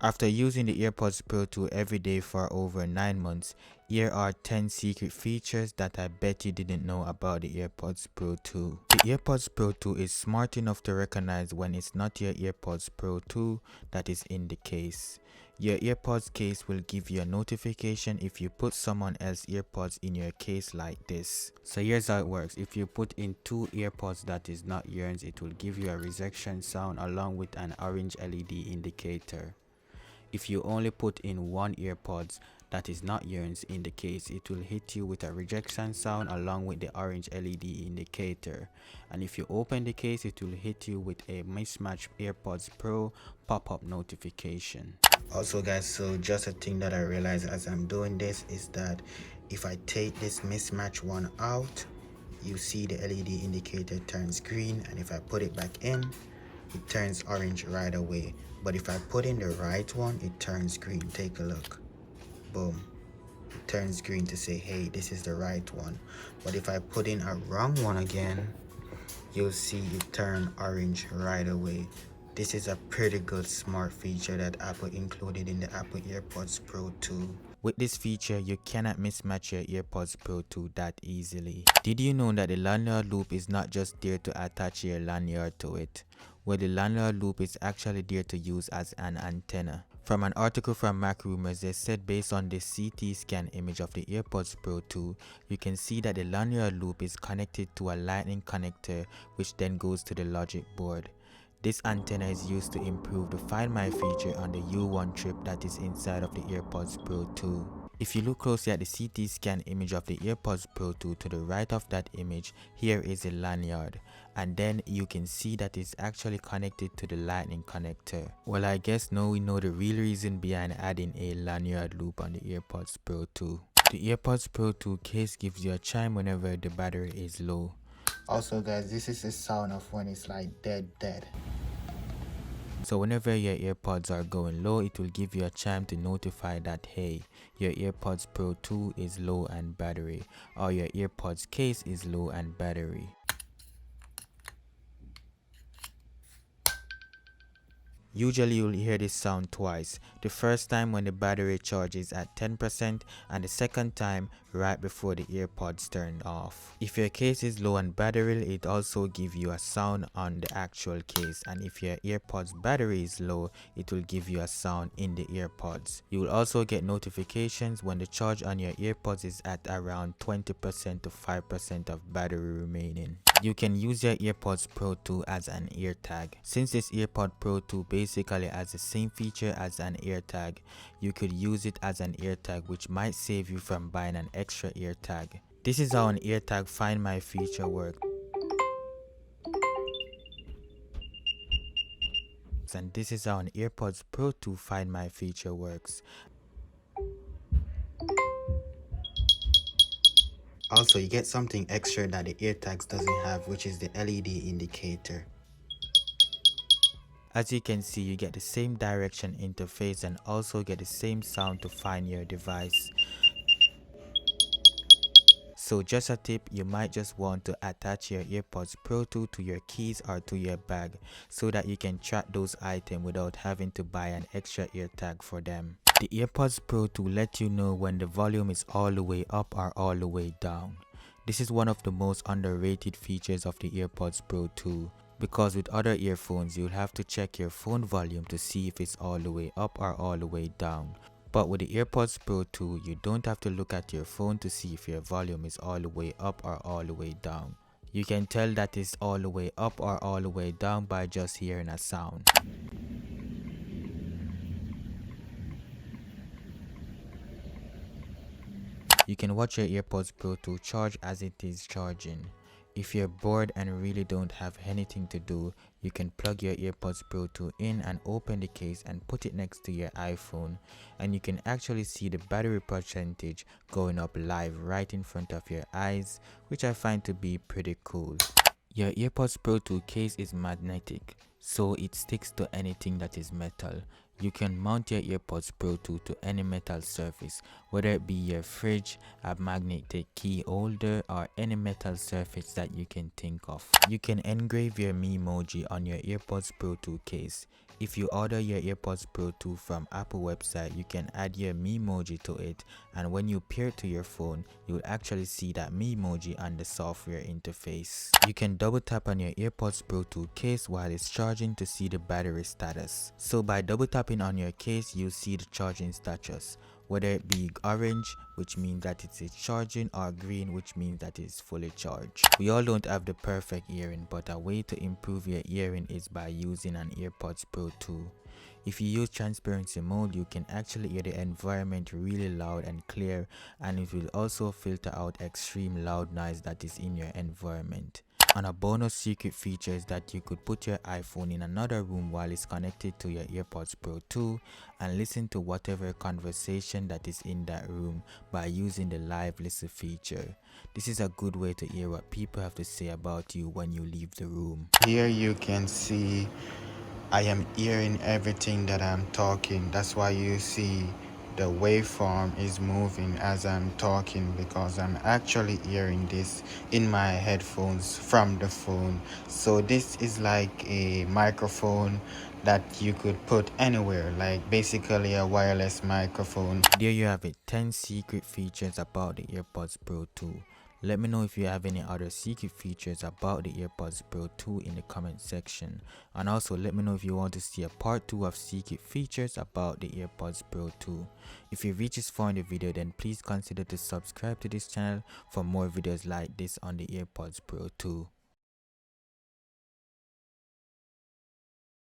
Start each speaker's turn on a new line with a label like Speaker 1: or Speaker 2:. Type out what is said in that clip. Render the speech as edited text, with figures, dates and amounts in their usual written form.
Speaker 1: After using the AirPods Pro 2 every day for over 9 months, here are 10 secret features that I bet you didn't know about the AirPods Pro 2. The AirPods Pro 2 is smart enough to recognize when it's not your AirPods Pro 2 that is in the case. Your AirPods case will give you a notification if you put someone else's AirPods in your case like this. So here's how it works. If you put in 2 AirPods that is not yours, it will give you a rejection sound along with an orange LED indicator. If you only put in 1 AirPods that is not yours in the case, it will hit you with a rejection sound along with the orange LED indicator. And if you open the case, it will hit you with a mismatched AirPods Pro pop-up notification. Also guys, so just a thing that I realized as I'm doing this is that if I take this mismatched one out, you see the LED indicator turns green, and if I put it back in, it turns orange right away. But if I put in the right one, it turns green. Take a look. Boom. It turns green to say, hey, this is the right one. But if I put in a wrong one again, you'll see it turn orange right away. This is a pretty good smart feature that Apple included in the Apple AirPods Pro 2. With this feature, you cannot mismatch your AirPods Pro 2 that easily. Did you know that the lanyard loop is not just there to attach your lanyard to it? Well, the lanyard loop is actually there to use as an antenna. From an article from Mac Rumors, they said based on this CT scan image of the AirPods Pro 2, you can see that the lanyard loop is connected to a lightning connector which then goes to the logic board. This antenna is used to improve the Find My feature on the U1 chip that is inside of the AirPods Pro 2. If you look closely at the CT scan image of the AirPods Pro 2, to the right of that image, here is a lanyard, and then you can see that it's actually connected to the lightning connector. Well, I guess now we know the real reason behind adding a lanyard loop on the AirPods Pro 2. The AirPods Pro 2 case gives you a chime whenever the battery is low. Also guys, this is the sound of when it's like dead. So whenever your AirPods are going low, it will give you a chime to notify that hey, your AirPods Pro 2 is low on battery, or your AirPods case is low on battery. Usually you'll hear this sound twice, the first time when the battery charge is at 10% and the second time right before the AirPods turn off. If your case is low on battery, it also gives you a sound on the actual case, and if your AirPods battery is low, it will give you a sound in the AirPods. You will also get notifications when the charge on your AirPods is at around 20% to 5% of battery remaining. You can use your AirPods Pro 2 as an AirTag. Since this AirPod Pro 2 basically has the same feature as an AirTag, you could use it as an AirTag, which might save you from buying an extra AirTag. This is how an AirTag Find My feature works. And this is how an AirPods Pro 2 Find My feature works. Also, you get something extra that the AirTags doesn't have, which is the LED indicator. As you can see, you get the same direction interface and also get the same sound to find your device. So just a tip, you might just want to attach your AirPods Pro 2 to your keys or to your bag so that you can track those items without having to buy an extra AirTag for them. The AirPods Pro 2 let you know when the volume is all the way up or all the way down. This is one of the most underrated features of the AirPods Pro 2, because with other earphones you'll have to check your phone volume to see if it's all the way up or all the way down. But with the AirPods Pro 2, you don't have to look at your phone to see if your volume is all the way up or all the way down. You can tell that it's all the way up or all the way down by just hearing a sound. You can watch your AirPods Pro 2 charge as it is charging. If you're bored and really don't have anything to do, you can plug your AirPods Pro 2 in and open the case and put it next to your iPhone, and you can actually see the battery percentage going up live right in front of your eyes, which I find to be pretty cool. Your AirPods Pro 2 case is magnetic, so it sticks to anything that is metal. You can mount your AirPods Pro 2 to any metal surface, whether it be your fridge, a magnetic key holder, or any metal surface that you can think of. You can engrave your Me emoji on your AirPods Pro 2 case. If you order your AirPods Pro 2 from Apple website, you can add your Memoji to it, and when you pair it to your phone, you will actually see that Memoji on the software interface. You can double tap on your AirPods Pro 2 case while it's charging to see the battery status. So by double tapping on your case, you'll see the charging status, whether it be orange, which means that it's charging, or green, which means that it's fully charged. We all don't have the perfect hearing, but a way to improve your hearing is by using an AirPods Pro 2. If you use transparency mode, you can actually hear the environment really loud and clear, and it will also filter out extreme loud noise that is in your environment. And a bonus secret feature is that you could put your iPhone in another room while it's connected to your AirPods Pro 2 and listen to whatever conversation that is in that room by using the live listen feature. This is a good way to hear what people have to say about you when you leave the room.
Speaker 2: Here you can see I am hearing everything that I'm talking. That's why you see the waveform is moving as I'm talking, because I'm actually hearing this in my headphones from the phone. So this is like a microphone that you could put anywhere, like basically a wireless microphone.
Speaker 1: There you have it, 10 secret features about the AirPods Pro 2. Let me know if you have any other secret features about the AirPods Pro 2 in the comment section. And also let me know if you want to see a part 2 of secret features about the AirPods Pro 2. If you reach this far in the video, then please consider to subscribe to this channel for more videos like this on the AirPods Pro 2.